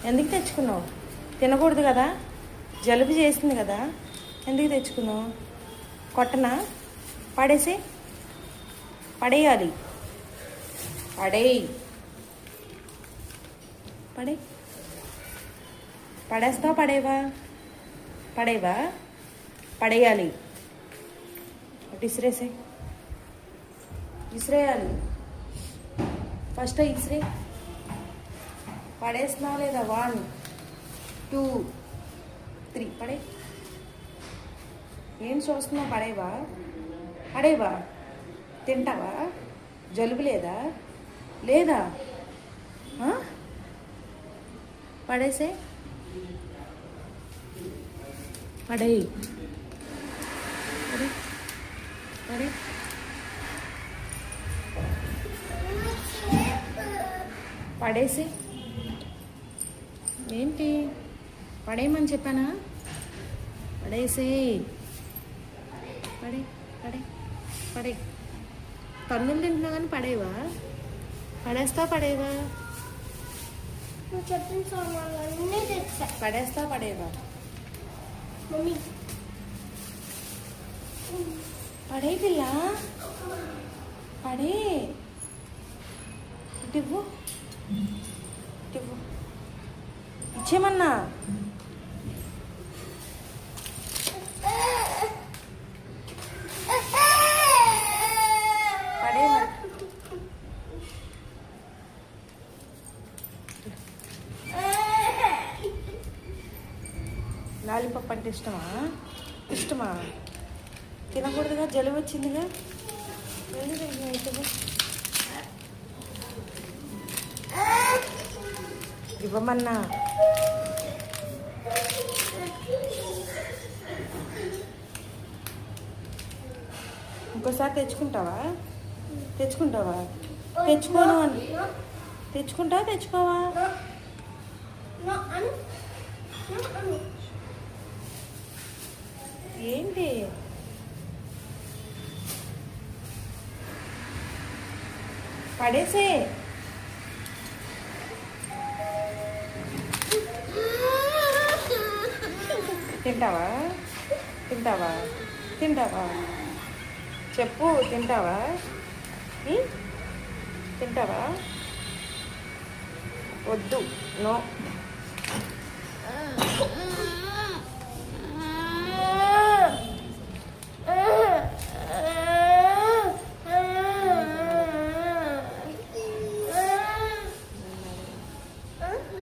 ఎందుకు తెచ్చుకున్నావు? తినకూడదు కదా, జలుబు చేసింది కదా, ఎందుకు తెచ్చుకున్నావు? కొట్టనా? పడేసి పడేయాలి. పడేయి. పడే పడేస్తావా? పడేవా? పడేవా? పడేయాలి. అటు ఇసిరేసే, ఇసిరేయాలి. ఫస్ట్ ఇసిరే. పడేస్తున్నావా లేదా? 1 2 3 పడే. ఏం చూస్తున్నావు? పడేవా? పడేవా? తింటావా? జలుబు లేదా? లేదా? పడేసే. పడేయి. పడే పడే. పడేసి. ఏంటి? పడేయమని చెప్పానా? పడేసి. పడే పడే పడే. తన్నులు తింటున్నా కానీ పడేవా? పడేస్తా? పడేవా? నువ్వు చెప్పిన సామాన్లన్నీ తెచ్చా. పడేస్తా? పడేవా? మమ్మీ పడే పిల్ల, పడే. ఇవ్వు, ఇవ్వు. ఇచ్చేమన్నా. పడే మరి. లాలీపాప్ అంటే ఇష్టమా? ఇష్టమా? తినకూడదుగా, జలుబు వచ్చిందిగా. ఇవ్వమన్నా. ఇంకోసారి తెచ్చుకుంటావా? తెచ్చుకుంటావా? తెచ్చుకోను అని. తెచ్చుకుంటావా? తెచ్చుకోవా? ఏంటి? పడేసే. తింటావా? తింటావా? తింటావా? చెప్పు. తింటావా? తింటావా? వద్దు. నో.